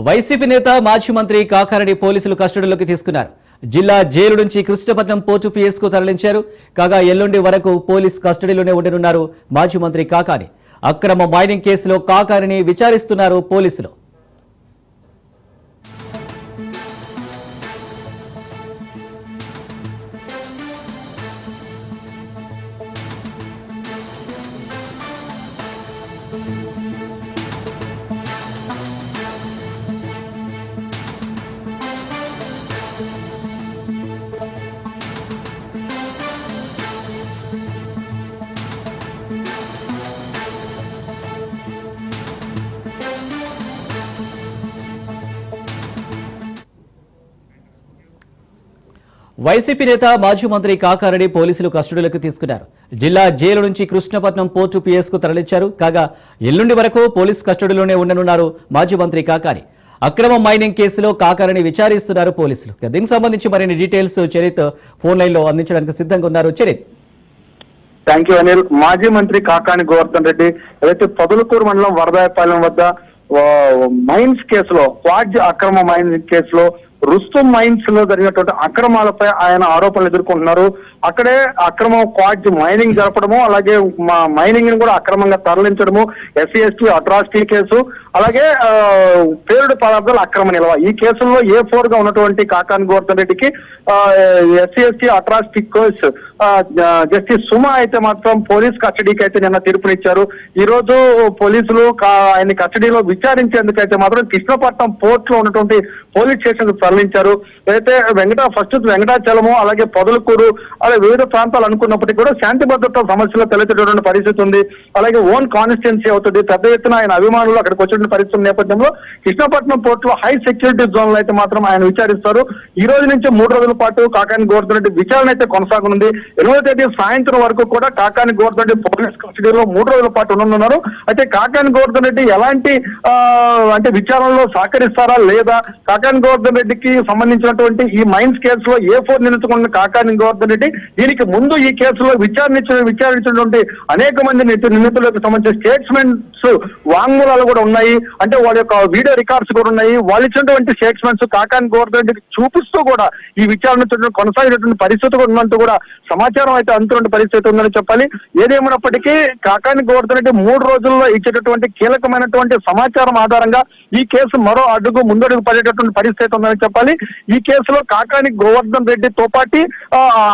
YCP నేత మాజీ మంత్రి కాకారెడ్డి పోలీసులు కస్టడీలోకి తీసుకున్నారు. జిల్లా జైలు నుంచి కృష్ణపట్నం పోర్టు పిఎస్కు తరలించారు. కాగా ఎల్లుండి వరకు పోలీస్ కస్టడీలోనే ఉండనున్నారు మాజీ మంత్రి కాకాని. అక్రమ మైనింగ్ కేసులో కాకారిని విచారిస్తున్నారు పోలీసులు. వైసీపీ నేత మాజీ మంత్రి కాకారెడ్డి పోలీసులు కస్టడీలోకి తీసుకున్నారు. జిల్లా జైలు నుంచి కృష్ణపట్నం పోర్టు పిఎస్కు తరలించారు. కాగా ఎల్లుండి వరకు పోలీస్ కస్టడీలోనే ఉండనున్నారు మాజీ మంత్రి కాకాని. అక్రమ మైనింగ్ కేసులో కాకారిని విచారిస్తున్నారు పోలీసులు. దీనికి సంబంధించి మరిన్ని డీటెయిల్స్ చరిత్ ఫోన్ లైన్ లో అందించడానికి సిద్ధంగా ఉన్నారు. చరిత్. Thank you Anil. మాజీ మంత్రి కాకాని గోవర్ధన్ రెడ్డి ఏదైతే పొదలకూరు మండలం వరదాయపాలెం వద్ద మైన్స్ కేసులో క్వాడ్జ్ అక్రమ మైనింగ్ కేసులో రుస్తుం మైన్స్ లో జరిగినటువంటి అక్రమాలపై ఆయన ఆరోపణలు ఎదుర్కొంటున్నారు. అక్కడే అక్రమ క్వాడ్జ్ మైనింగ్ జరపడము, అలాగే మైనింగ్ ని కూడా అక్రమంగా తరలించడము, SC/ST అట్రాసిటీ కేసు, అలాగే పేలుడు పదార్థాల అక్రమ నిల్వ, ఈ కేసుల్లో A4 గా ఉన్నటువంటి కాకాని గోవర్ధన్ రెడ్డికి SC/ST అట్రాసిటీ కేసు జస్టిస్ సుమా అయితే మాత్రం పోలీస్ కస్టడీకి అయితే నిన్న తీర్పునిచ్చారు. ఈ రోజు పోలీసులు ఆయన కస్టడీలో విచారించేందుకైతే మాత్రం కృష్ణపట్నం పోర్ట్ లో ఉన్నటువంటి పోలీస్ స్టేషన్ తరలించారు. అయితే వెంకటాచలము, అలాగే పొదలకూరు, అలాగే వివిధ ప్రాంతాలు అనుకున్నప్పటికీ కూడా శాంతి భద్రతా సమస్యలు తలెత్తేటువంటి పరిస్థితి ఉంది. అలాగే ఓన్ కాన్స్టిట్యున్సీ అవుతుంది. పెద్ద ఎత్తున ఆయన అభిమానులు అక్కడికి వచ్చిన పరిస్థితుల నేపథ్యంలో కృష్ణపట్నం పోర్ట్ లో హై సెక్యూరిటీ జోన్లు అయితే మాత్రం ఆయన విచారిస్తారు. ఈ రోజు నుంచి 3 రోజుల పాటు కాకాని గోవర్ధన్ రెడ్డి విచారణ అయితే కొనసాగనుంది. 8వ తేదీ సాయంత్రం వరకు కూడా కాకాని గోవర్ధన్ రెడ్డి పోలీస్ కస్టడీలో 3 రోజుల పాటు ఉండనున్నారు. అయితే కాకాని గోవర్ధన్ రెడ్డి ఎలాంటి అంటే విచారణలో సహకరిస్తారా లేదా, కాకాని గోవర్ధన్ రెడ్డికి సంబంధించినటువంటి ఈ మైన్స్ కేసులో A4 నిందితుకున్న కాకాని గోవర్ధన్ రెడ్డి దీనికి ముందు ఈ కేసులో విచారించినటువంటి అనేక మంది నిందితులకు సంబంధించిన స్టేట్మెంట్స్ వాంగ్మూలాలు కూడా ఉన్నాయి. అంటే వాళ్ళ యొక్క వీడియో రికార్డ్స్ కూడా ఉన్నాయి. వాళ్ళు ఇచ్చినటువంటి స్టేట్మెంట్స్ కాకాని గోవర్ధన్ రెడ్డికి చూపిస్తూ కూడా ఈ విచారణ కొనసాగినటువంటి పరిస్థితి కూడా ఉన్నట్టు కూడా సమాచారం అయితే అందుతున్న పరిస్థితి ఉందని చెప్పాలి. ఏదేమైనప్పటికీ కాకాని గోవర్ధన్ రెడ్డి 3 రోజుల్లో ఇచ్చేటటువంటి కీలకమైనటువంటి సమాచారం ఆధారంగా ఈ కేసు మరో ముందడుగు పడేటటువంటి పరిస్థితి ఉందని చెప్పాలి. ఈ కేసులో కాకాని గోవర్ధన్ రెడ్డితో పాటు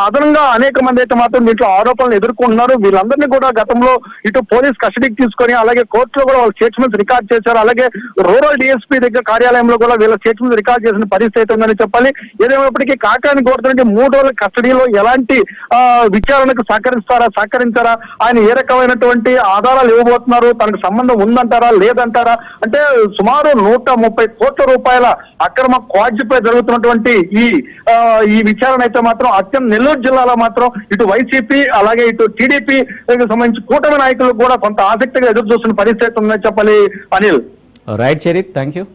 అదనంగా అనేక మంది అయితే మాత్రం దీంట్లో ఆరోపణలు ఎదుర్కొంటున్నారు. వీళ్ళందరినీ కూడా గతంలో ఇటు పోలీస్ కస్టడీకి తీసుకొని అలాగే కోర్టులో కూడా వాళ్ళ స్టేట్మెంట్స్ రికార్డ్ చేశారు. అలాగే రూరల్ DSP దగ్గర కార్యాలయంలో కూడా వీళ్ళ స్టేట్మెంట్స్ రికార్డ్ చేసిన పరిస్థితి ఉందని చెప్పాలి. ఏదేమైనప్పటికీ కాకాని గోవర్ధన్ రెడ్డి 3 రోజుల కస్టడీలో ఎలాంటి విచారణకు సహకరించారా, ఆయన ఏ రకమైనటువంటి ఆధారాలు ఇవ్వబోతున్నారు, తనకు సంబంధం ఉందంటారా లేదంటారా, అంటే సుమారు 130 కోట్ల రూపాయల అక్రమ క్వాడ్జ్ పై జరుగుతున్నటువంటి ఈ విచారణ అయితే మాత్రం నెల్లూరు జిల్లాలో మాత్రం ఇటు వైసీపీ అలాగే ఇటు TDP సంబంధించి కూటమి నాయకులు కూడా కొంత ఆసక్తిగా ఎదురు చూస్తున్న పరిస్థితి ఉందని చెప్పాలి. Anil. Right Charith, thank you.